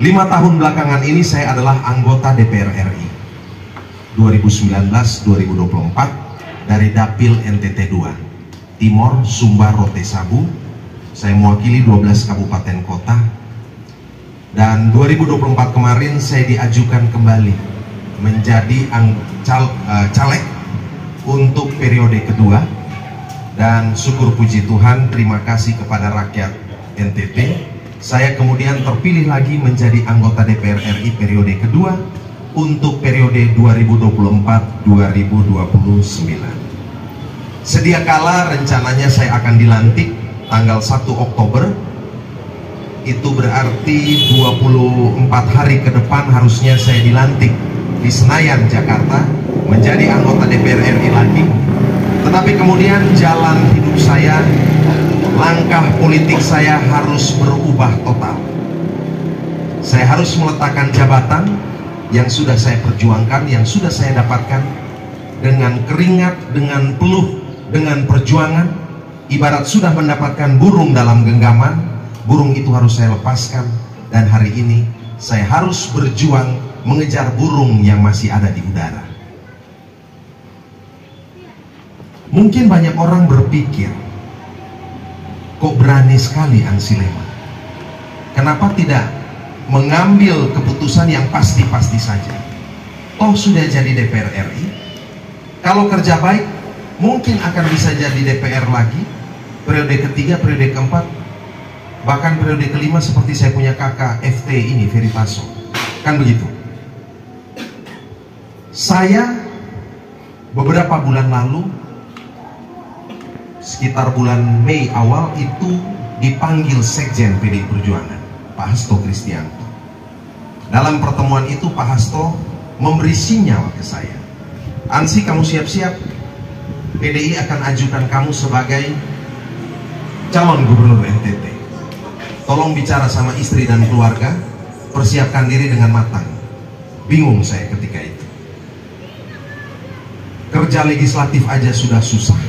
5 tahun belakangan ini saya adalah anggota DPR RI 2019-2024 dari Dapil NTT 2 Timor, Sumbar, Rote Sabu. Saya mewakili 12 kabupaten kota, dan 2024 kemarin saya diajukan kembali menjadi caleg untuk periode kedua, dan syukur puji Tuhan, terima kasih kepada rakyat NTT, saya kemudian terpilih lagi menjadi anggota DPR RI periode kedua untuk periode 2024-2029. Sedia kala rencananya saya akan dilantik tanggal 1 Oktober. Itu berarti 24 hari ke depan harusnya saya dilantik di Senayan, Jakarta, menjadi anggota DPR RI lagi. Tetapi kemudian jalan hidup saya, langkah politik saya harus berubah total. Saya harus meletakkan jabatan yang sudah saya perjuangkan, yang sudah saya dapatkan dengan keringat, dengan peluh, dengan perjuangan. Ibarat sudah mendapatkan burung dalam genggaman, burung itu harus saya lepaskan, dan hari ini saya harus berjuang mengejar burung yang masih ada di udara. Mungkin banyak orang berpikir, kok berani sekali Ansi Lema, kenapa tidak mengambil keputusan yang pasti-pasti saja? Toh sudah jadi DPR RI, kalau kerja baik mungkin akan bisa jadi DPR lagi, periode ketiga, periode keempat, bahkan periode kelima, seperti saya punya kakak FT ini, Veritaso, kan begitu. Saya beberapa bulan lalu, sekitar bulan Mei awal itu, dipanggil Sekjen PDI Perjuangan, Pak Hasto Kristianto. Dalam pertemuan itu Pak Hasto memberi sinyal ke saya, Ansi, kamu siap-siap, PDI akan ajukan kamu sebagai calon gubernur NTT. Tolong bicara sama istri dan keluarga, persiapkan diri dengan matang. Bingung saya ketika itu. Kerja legislatif aja sudah susah,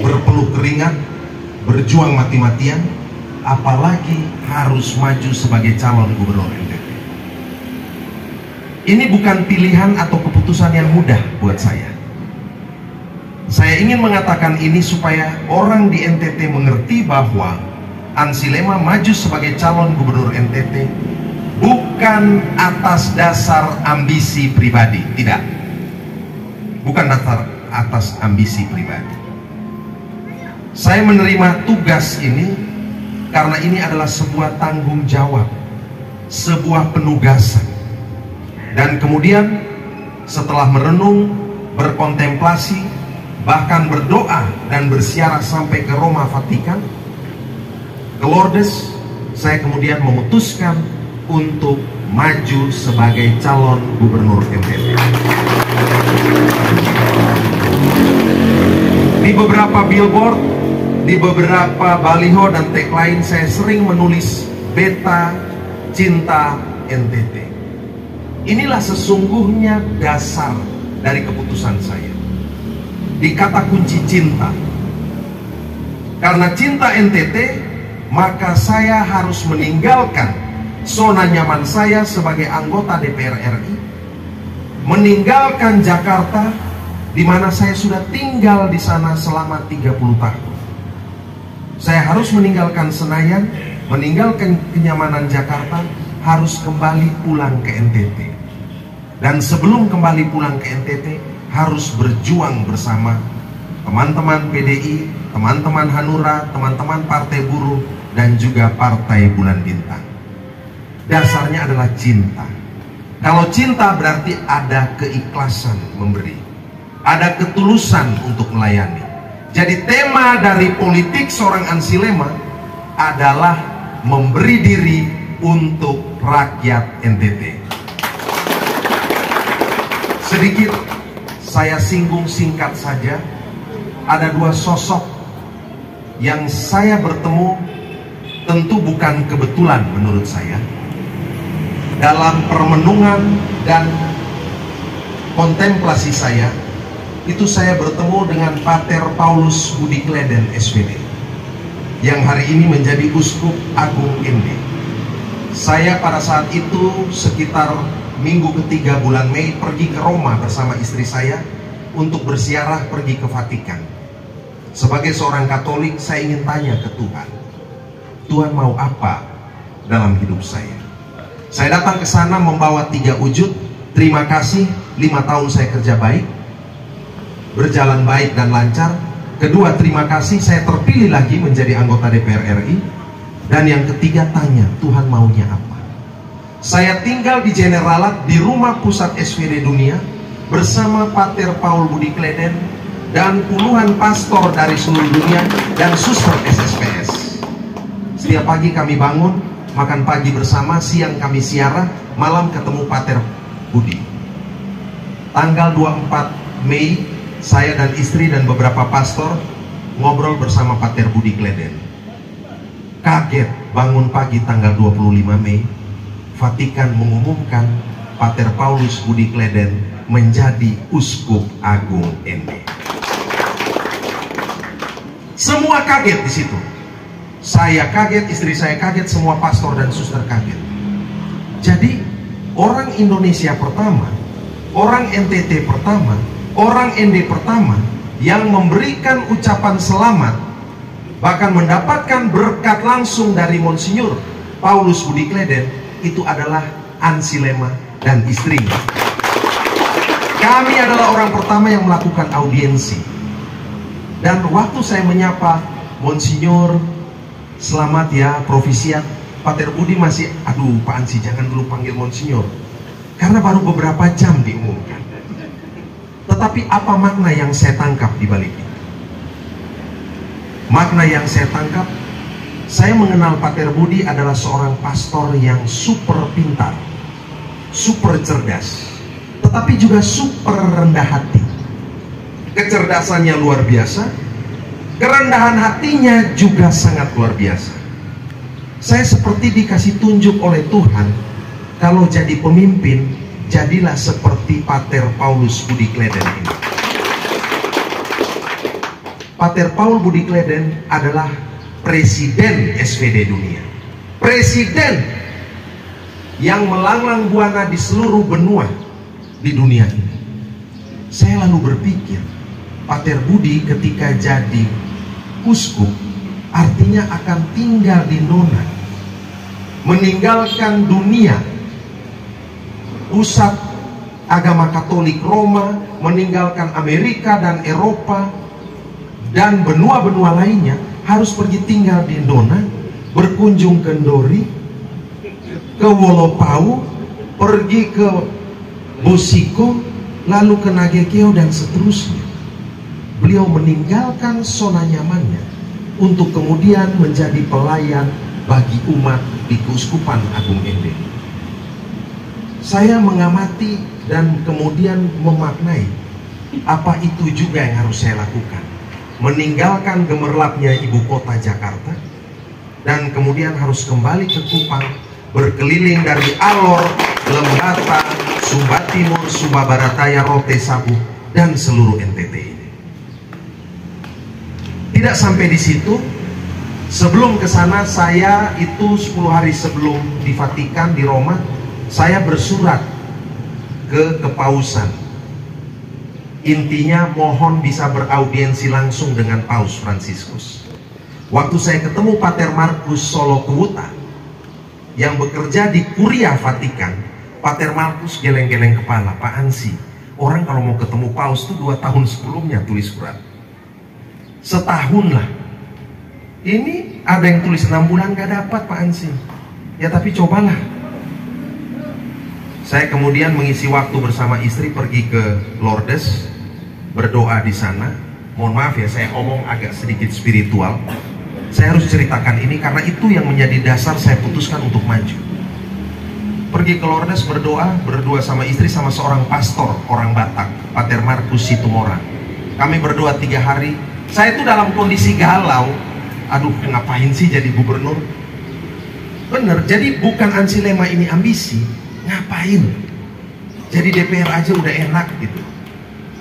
berpeluh keringat, berjuang mati-matian, apalagi harus maju sebagai calon gubernur NTT. Ini bukan pilihan atau keputusan yang mudah buat saya. Saya ingin mengatakan ini supaya orang di NTT mengerti bahwa Ansi Lema maju sebagai calon gubernur NTT bukan atas dasar ambisi pribadi, tidak. Bukan atas ambisi pribadi. Saya menerima tugas ini karena ini adalah sebuah tanggung jawab, sebuah penugasan. Dan kemudian setelah merenung, berkontemplasi, bahkan berdoa dan bersiarah sampai ke Roma Vatikan, ke Lourdes, saya kemudian memutuskan untuk maju sebagai calon gubernur NTT. Di beberapa billboard, di beberapa baliho dan tagline saya sering menulis Beta Cinta NTT. Inilah sesungguhnya dasar dari keputusan saya. Di kata kunci cinta. Karena cinta NTT, maka saya harus meninggalkan zona nyaman saya sebagai anggota DPR RI, meninggalkan Jakarta, di mana saya sudah tinggal di sana selama 30 tahun. Saya harus meninggalkan Senayan, meninggalkan kenyamanan Jakarta, harus kembali pulang ke NTT. Dan sebelum kembali pulang ke NTT, harus berjuang bersama teman-teman PDI, teman-teman Hanura, teman-teman Partai Buruh, dan juga Partai Bulan Bintang. Dasarnya adalah cinta. Kalau cinta berarti ada keikhlasan memberi, ada ketulusan untuk melayani. Jadi tema dari politik seorang Ansi Lema adalah memberi diri untuk rakyat NTT. Sedikit saya singgung singkat saja, ada dua sosok yang saya bertemu, tentu bukan kebetulan menurut saya. Dalam permenungan dan kontemplasi saya, itu saya bertemu dengan Pater Paulus Budi Kleden SPD, yang hari ini menjadi Uskup Agung ND. Saya pada saat itu sekitar minggu ketiga bulan Mei pergi ke Roma bersama istri saya untuk berziarah pergi ke Vatikan. Sebagai seorang Katolik, saya ingin tanya ke Tuhan, Tuhan mau apa dalam hidup saya? Saya datang ke sana membawa 3 wujud. Terima kasih, 5 tahun saya kerja baik, berjalan baik dan lancar. Kedua, terima kasih, saya terpilih lagi menjadi anggota DPR RI. Dan yang ketiga, tanya, Tuhan maunya apa? Saya tinggal di Generalat, di rumah pusat SVD Dunia, bersama Pater Paul Budi Kleden, dan puluhan pastor dari seluruh dunia, dan suster SSPS. Setiap pagi kami bangun, makan pagi bersama, siang kami siarah, malam ketemu Pater Budi. Tanggal 24 Mei, saya dan istri dan beberapa pastor ngobrol bersama Pater Budi Kleden. Kaget bangun pagi tanggal 25 Mei, Vatikan mengumumkan Pater Paulus Budi Kleden menjadi Uskup Agung ND. Semua kaget di situ. Saya kaget, istri saya kaget, semua pastor dan suster kaget. Jadi orang Indonesia pertama, orang NTT pertama, orang ND pertama yang memberikan ucapan selamat, bahkan mendapatkan berkat langsung dari Monsinyur Paulus Budi Kleden, itu adalah Ansi-Lema dan istrinya. Kami adalah orang pertama yang melakukan audiensi. Dan waktu saya menyapa, Monsinyur, selamat ya, Provisiat, Pater Budi masih, aduh Pak Ansi jangan dulu panggil Monsinyur, karena baru beberapa jam diumumkan. Tetapi apa makna yang saya tangkap di balik itu? Makna yang saya tangkap, saya mengenal Pater Budi adalah seorang pastor yang super pintar, super cerdas, tetapi juga super rendah hati. Kecerdasannya luar biasa, kerendahan hatinya juga sangat luar biasa. Saya seperti dikasih tunjuk oleh Tuhan, kalau jadi pemimpin, jadilah seperti Pater Paulus Budi Kleden ini. Pater Paul Budi Kleden adalah Presiden SVD Dunia, Presiden yang melanglang buana di seluruh benua di dunia ini. Saya lalu berpikir, Pater Budi ketika jadi uskup, artinya akan tinggal di Nona, meninggalkan dunia, pusat agama Katolik Roma, meninggalkan Amerika dan Eropa dan benua-benua lainnya, harus pergi tinggal di Nona, berkunjung ke Ndori, ke Wolopau, pergi ke Bosiko, lalu ke Nagekeo dan seterusnya. Beliau meninggalkan zona nyamannya untuk kemudian menjadi pelayan bagi umat di Keuskupan Agung ND. Saya mengamati dan kemudian memaknai apa itu juga yang harus saya lakukan. Meninggalkan gemerlapnya ibu kota Jakarta dan kemudian harus kembali ke Kupang, berkeliling dari Alor, Lembata, Sumba Timur, Sumba Barataya, Rote Sabu, dan seluruh NTT ini. Tidak sampai di situ, sebelum ke sana saya itu 10 hari sebelum di Vatikan di Roma, saya bersurat ke Kepausan. Intinya mohon bisa beraudiensi langsung dengan Paus Fransiskus. Waktu saya ketemu Pater Markus Solo Kewuta yang bekerja di Kuria Vatikan, Pater Markus geleng-geleng kepala, Pak Ansi, orang kalau mau ketemu Paus tuh 2 tahun sebelumnya tulis surat. Setahun lah. Ini ada yang tulis 6 bulan gak dapat Pak Ansi. Ya tapi cobalah. Saya kemudian mengisi waktu bersama istri pergi ke Lourdes, berdoa di sana. Mohon maaf ya, saya omong agak sedikit spiritual. Saya harus ceritakan ini karena itu yang menjadi dasar saya putuskan untuk maju. Pergi ke Lourdes berdua sama istri sama seorang pastor orang Batak, Pater Markus Situmorang. Kami berdoa 3 hari. Saya itu dalam kondisi galau. Aduh, ngapain sih jadi gubernur? Bener, jadi bukan Ansi-Lema ini ambisi. Ngapain? Jadi DPR aja udah enak gitu.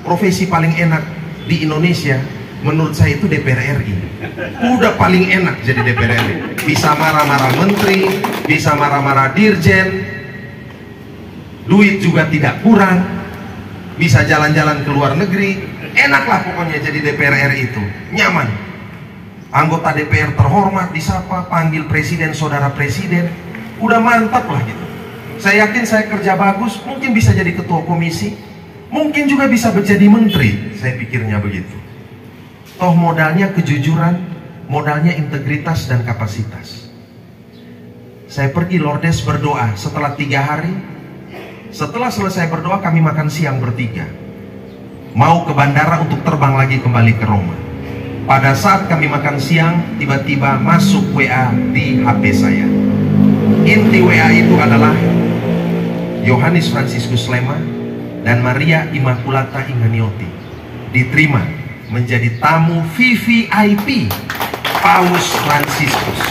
Profesi paling enak di Indonesia menurut saya itu DPR RI. Udah paling enak jadi DPR RI. Bisa marah-marah menteri, bisa marah-marah dirjen, duit juga tidak kurang, bisa jalan-jalan ke luar negeri. Enaklah pokoknya jadi DPR RI itu, nyaman. Anggota DPR terhormat disapa, panggil presiden, saudara presiden, udah mantap lah gitu. Saya yakin saya kerja bagus, mungkin bisa jadi ketua komisi, mungkin juga bisa menjadi menteri. Saya pikirnya begitu. Toh modalnya kejujuran, modalnya integritas dan kapasitas. Saya pergi Lourdes berdoa setelah 3 hari. Setelah selesai berdoa kami makan siang bertiga. Mau ke bandara untuk terbang lagi kembali ke Roma. Pada saat kami makan siang, tiba-tiba masuk WA di HP saya. Inti WA itu adalah Yohanes Franciscus Lema dan Maria Immaculata Ingeniotti diterima menjadi tamu VVIP Paus Franciscus.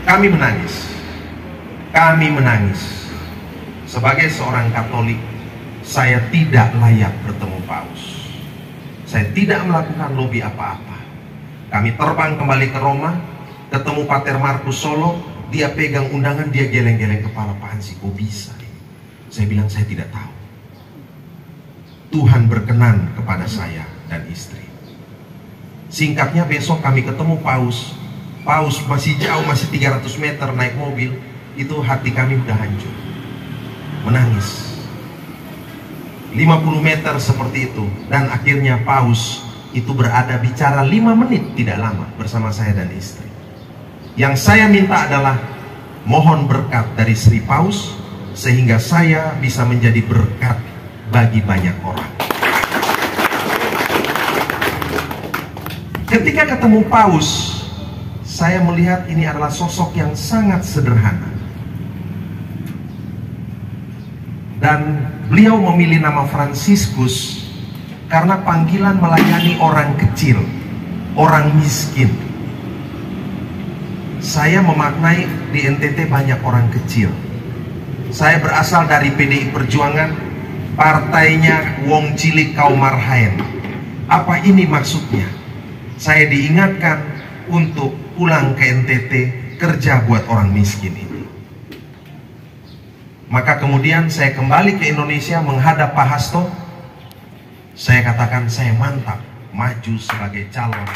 Kami menangis. Kami menangis. Sebagai seorang Katolik, saya tidak layak bertemu Paus. Saya tidak melakukan lobi apa-apa. Kami terbang kembali ke Roma, ketemu Pater Markus Solo, dia pegang undangan, dia geleng-geleng kepala, "Apaan sih, kok bisa?" Saya bilang, "Saya tidak tahu." Tuhan berkenan kepada saya dan istri. Singkatnya besok kami ketemu Paus. Paus masih jauh, masih 300 meter naik mobil. Itu hati kami udah hancur. Menangis. 50 meter seperti itu. Dan akhirnya Paus itu berada bicara 5 menit tidak lama bersama saya dan istri. Yang saya minta adalah mohon berkat dari Sri Paus sehingga saya bisa menjadi berkat bagi banyak orang. Ketika ketemu Paus, saya melihat ini adalah sosok yang sangat sederhana. Dan beliau memilih nama Franciscus karena panggilan melayani orang kecil, orang miskin. Saya memaknai di NTT banyak orang kecil. Saya berasal dari PDI Perjuangan, partainya wong cilik kaum marhaen. Apa ini maksudnya? Saya diingatkan untuk pulang ke NTT kerja buat orang miskin ini. Maka kemudian saya kembali ke Indonesia menghadap Pak Hasto. Saya katakan saya mantap maju sebagai calon